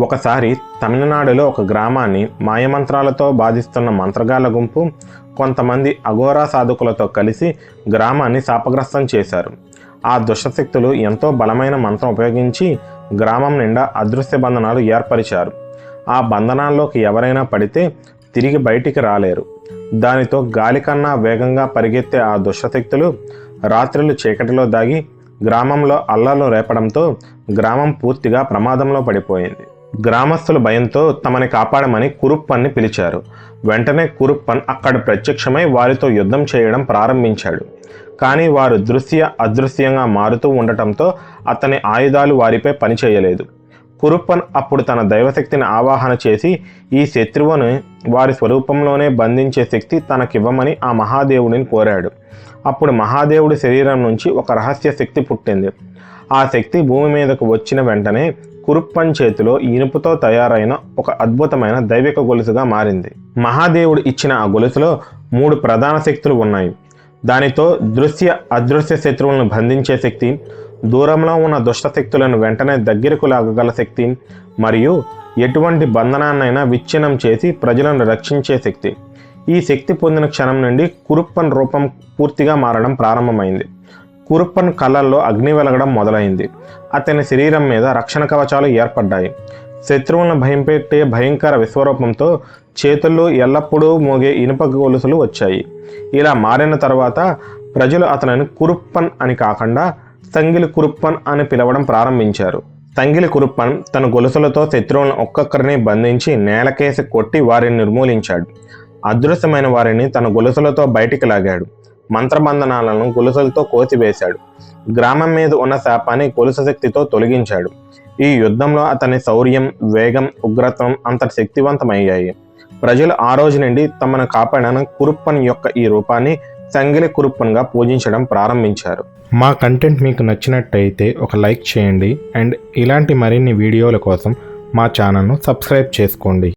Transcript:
ఒకసారి తమిళనాడులో ఒక గ్రామాన్ని మాయమంత్రాలతో బాధిస్తున్న మంత్రగాళ్ల గుంపు కొంతమంది అఘోరా సాధకులతో కలిసి గ్రామాన్ని శాపగ్రస్తం చేశారు. ఆ దుష్టశక్తులు ఎంతో బలమైన మంత్రం ఉపయోగించి గ్రామం నిండా అదృశ్య బంధనాలు ఏర్పరిచారు. ఆ బంధనాల్లోకి ఎవరైనా పడితే తిరిగి బయటికి రాలేరు. దానితో గాలి కన్నా వేగంగా పరిగెత్తే ఆ దుష్టశక్తులు రాత్రులు చీకటిలో దాగి గ్రామంలో అల్లర్లు రేపడంతో గ్రామం పూర్తిగా ప్రమాదంలో పడిపోయింది. గ్రామస్తులు భయంతో తమని కాపాడమని కురుప్పన్ని పిలిచారు. వెంటనే కురుప్పన్ అక్కడ ప్రత్యక్షమై వారితో యుద్ధం చేయడం ప్రారంభించాడు. కానీ వారు అదృశ్యంగా మారుతూ ఉండటంతో అతని ఆయుధాలు వారిపై పనిచేయలేదు. కురుప్పన్ అప్పుడు తన దైవశక్తిని ఆవాహన చేసి ఈ శత్రువును వారి స్వరూపంలోనే బంధించే శక్తి తనకివ్వమని ఆ మహాదేవుడిని కోరాడు. అప్పుడు మహాదేవుడి శరీరం నుంచి ఒక రహస్య శక్తి పుట్టింది. ఆ శక్తి భూమి మీదకు వచ్చిన వెంటనే కురుప్పన్ చేతిలో ఇనుపుతో తయారైన ఒక అద్భుతమైన దైవిక గొలుసుగా మారింది. మహాదేవుడు ఇచ్చిన ఆ గొలుసులో 3 ప్రధాన శక్తులు ఉన్నాయి. దానితో అదృశ్య శత్రువులను బంధించే శక్తి, దూరంలో ఉన్న దుష్ట శక్తులను వెంటనే దగ్గరకు లాగగల శక్తి, మరియు ఎటువంటి బంధనాన్నైనా విచ్ఛిన్నం చేసి ప్రజలను రక్షించే శక్తి. ఈ శక్తి పొందిన క్షణం నుండి కురుప్పన్ రూపం పూర్తిగా మారడం ప్రారంభమైంది. కురుప్పన్ కళ్ళల్లో అగ్ని వెలగడం మొదలైంది. అతని శరీరం మీద రక్షణ కవచాలు ఏర్పడ్డాయి. శత్రువులను భయపెట్టే భయంకర విశ్వరూపంతో చేతుల్లో ఎల్లప్పుడూ మోగే ఇనుప గొలుసులు వచ్చాయి. ఇలా మారిన తర్వాత ప్రజలు అతనిని కురుప్పన్ అని కాకుండా సంగిలి కురుప్పన్ అని పిలవడం ప్రారంభించారు. సంగిలి కురుప్పన్ తన గొలుసులతో శత్రువులను ఒక్కొక్కరిని బంధించి నేలకేసి కొట్టి వారిని నిర్మూలించాడు. అదృశ్యమైన వారిని తన గొలుసులతో బయటికి లాగాడు. మంత్రబంధనాలను గొలుసులతో కోసివేశాడు. గ్రామం మీద ఉన్న శాపాన్ని గొలుసు శక్తితో తొలగించాడు. ఈ యుద్ధంలో అతని శౌర్యం, వేగం, ఉగ్రత్వం అంతటి శక్తివంతమయ్యాయి. ప్రజలు ఆ రోజు నుండి తమను కాపాడిన కురుప్పన్ యొక్క ఈ రూపాన్ని సంగిలి కురుప్పన్గా పూజించడం ప్రారంభించారు. మా కంటెంట్ మీకు నచ్చినట్టయితే ఒక లైక్ చేయండి అండ్ ఇలాంటి మరిన్ని వీడియోల కోసం మా ఛానల్ను సబ్స్క్రైబ్ చేసుకోండి.